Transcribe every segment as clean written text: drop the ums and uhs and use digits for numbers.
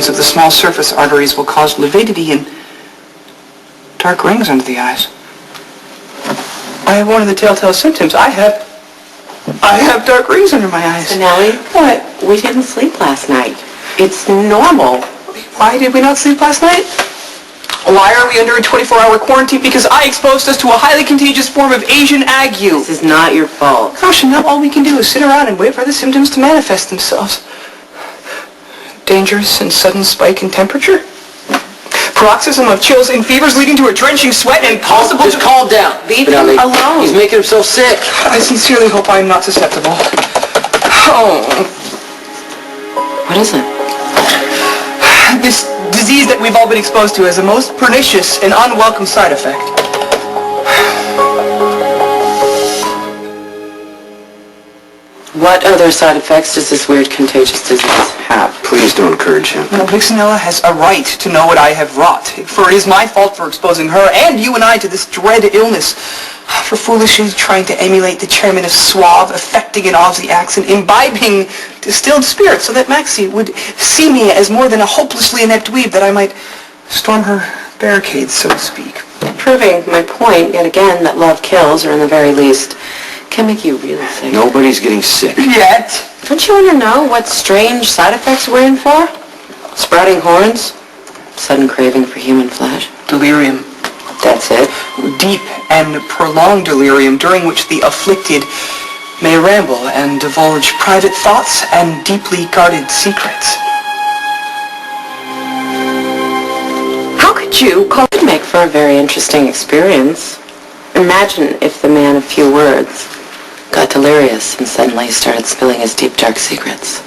infections of the small surface arteries will cause lividity and dark rings under the eyes. I have one of the telltale symptoms. I have dark rings under my eyes. Spinelli? What? We didn't sleep last night. It's normal. Why did we not sleep last night? Why are we under a 24-hour quarantine? Because I exposed us to a highly contagious form of Asian ague. This is not your fault. Gosh, and now all we can do is sit around and wait for the symptoms to manifest themselves. Dangerous and sudden spike in temperature? Paroxysm of chills and fevers leading to a drenching sweat and possible... Just calm down. Leave him alone. He's making himself sick. I sincerely hope I'm not susceptible. Oh. What is it? This disease that we've all been exposed to has a most pernicious and unwelcome side effect. What other side effects does this weird contagious disease have? Please don't encourage him. Well, Vixenella has a right to know what I have wrought, for it is my fault for exposing her and you and I to this dread illness, for foolishly trying to emulate the chairman of Suave, affecting an Aussie accent, imbibing distilled spirit, so that Maxie would see me as more than a hopelessly inept weeb, that I might storm her barricades, so to speak. Proving my point, yet again, that love kills, or in the very least, can make you really sick. Nobody's getting sick. Yet? Don't you want to know what strange side effects we're in for? Sprouting horns, sudden craving for human flesh. Delirium. That's it. Deep and prolonged delirium, during which the afflicted may ramble and divulge private thoughts and deeply guarded secrets. How could you call it make for a very interesting experience? Imagine if the man of few words got delirious and suddenly started spilling his deep, dark secrets.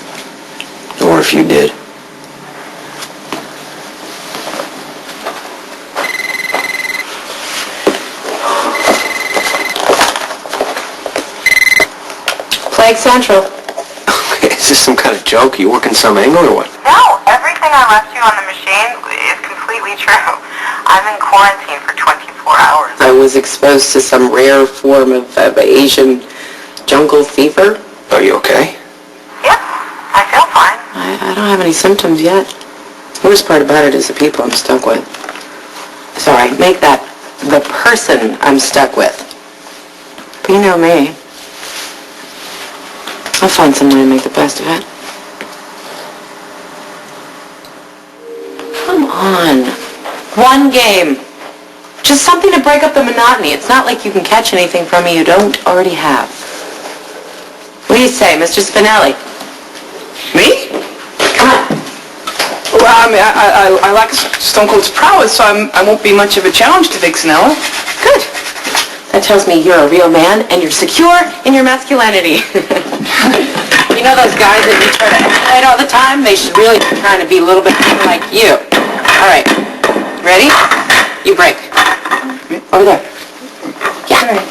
Or if you did. Plague Central. Okay, is this some kind of joke? You working some angle or what? No, everything I left you on the machine is completely true. I'm in quarantine for 24 hours. I was exposed to some rare form of Asian jungle fever. Are you okay? Yep, I feel fine. I don't have any symptoms yet. The worst part about it is the people I'm stuck with. Sorry, make that the person I'm stuck with. But you know me. I'll find some way to make the best of it. Come on. One game. Just something to break up the monotony. It's not like you can catch anything from me you don't already have. What do you say, Mr. Spinelli? Me? Come on. Well, I mean, I lack Stone Cold's prowess, so I won't be much of a challenge to Vixenella. Good. That tells me you're a real man and you're secure in your masculinity. You know those guys that you try to emulate all the time? They should really be trying to be a little bit more like you. All right. Ready? You break. Over there. Yeah. Good.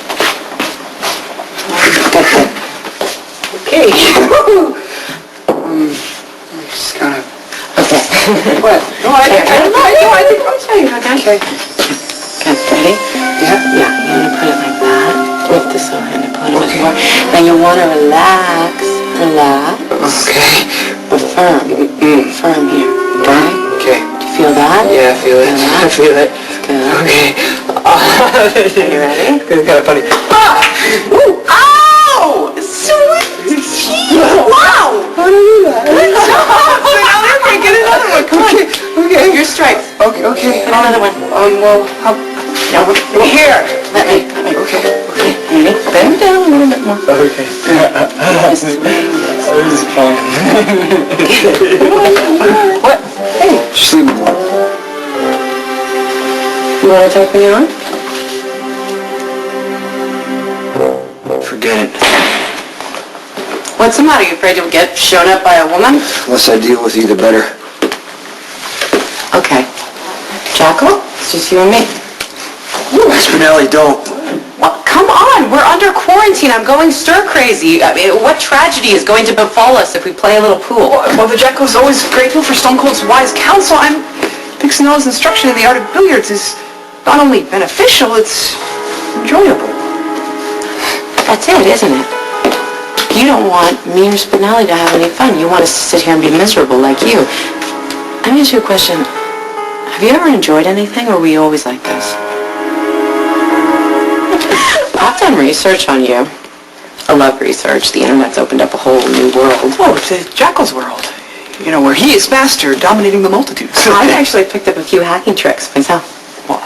Okay. Just kind of... Okay. What? No, I think I'm safe. Okay. Ready? Yeah. Yeah. You want to put it like that. Lift this over and pull it a bit more. Then you want to relax. Okay. But firm. Firm here. Okay? Okay. Do you feel that? Yeah, I feel it. I feel it. Good. Okay. Are you ready? It's kind of funny. Ah! Ooh! Ow! Sweet! Wow! How do you do that? Get another one. Come on. Okay. Your strength. Okay. Get another one. Well, how... No, here. Let me. Okay. Ready? Bend down a little bit more. Okay. This is fun. What? Hey. Just leave him alone. You want to take me on? Forget it. What's the matter? You afraid you'll get shown up by a woman? Less I deal with you, the better. Okay. Jackal, it's just you and me. Spinelli, don't. Well, come on. We're under quarantine. I'm going stir-crazy. I mean, what tragedy is going to befall us if we play a little pool? Well, the Jackal is always grateful for Stone Cold's wise counsel. Vixenella's instruction in the art of billiards is not only beneficial, it's enjoyable. That's it, isn't it? You don't want me or Spinelli to have any fun. You want us to sit here and be miserable like you. Let me ask you a question. Have you ever enjoyed anything, or were you always like this? I've done research on you. I love research. The internet's opened up a whole new world. Oh, it's a Jackal's world. You know, where he is master, dominating the multitudes. I've actually picked up a few hacking tricks myself. Well,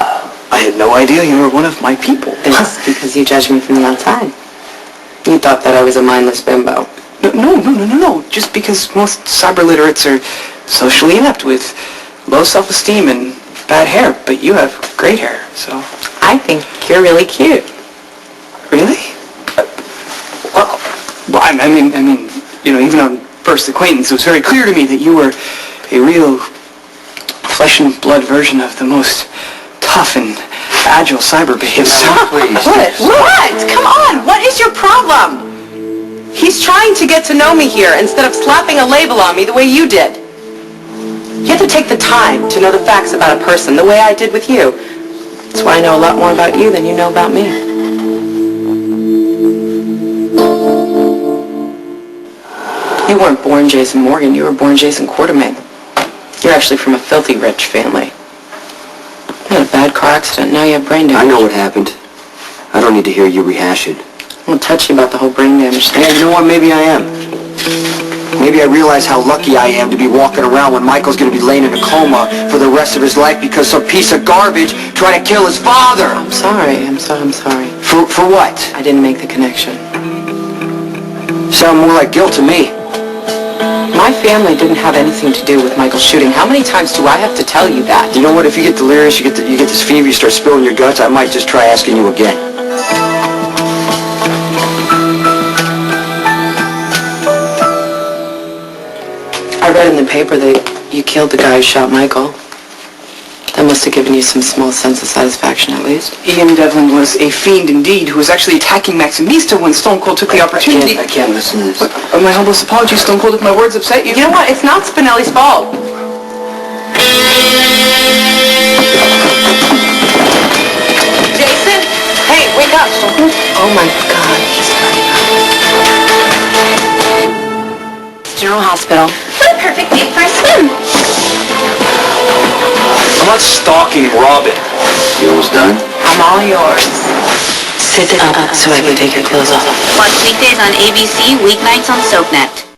I had no idea you were one of my people. It's because you judged me from the outside. You thought that I was a mindless bimbo. No. Just because most cyber literates are socially inept with low self-esteem and bad hair, but you have great hair, so... I think you're really cute. Really? Well, I mean, you know, even on first acquaintance, it was very clear to me that you were a real flesh and blood version of the most tough and agile cyber babes. Please. What? Come on! What is your problem? He's trying to get to know me here instead of slapping a label on me the way you did. You have to take the time to know the facts about a person the way I did with you. That's why I know a lot more about you than you know about me. You weren't born Jason Morgan, you were born Jason Quartermain. You're actually from a filthy rich family. You had a bad car accident, now you have brain damage. I know what happened. I don't need to hear you rehash it. I'm not touchy about the whole brain damage thing. Yeah, you know what? Maybe I am. Maybe I realize how lucky I am to be walking around when Michael's going to be laying in a coma for the rest of his life because some piece of garbage tried to kill his father. I'm sorry. I'm sorry. For what? I didn't make the connection. Sound more like guilt to me. My family didn't have anything to do with Michael's shooting. How many times do I have to tell you that? You know what? If you get delirious, you get this fever, you start spilling your guts, I might just try asking you again. I read in the paper that you killed the guy who shot Michael. That must have given you some small sense of satisfaction, at least. Ian Devlin was a fiend indeed, who was actually attacking Maximista when Stone Cold took the opportunity. I can't listen to this. My humblest apologies, Stone Cold, if my words upset you. You know what? It's not Spinelli's fault. Jason? Hey, wake up. Oh my God, he's turning up. General Hospital. What a perfect day for a swim. I'm not stalking Robin. You almost done? I'm all yours. Sit up so I can take your clothes off. Watch weekdays on ABC, weeknights on SoapNet.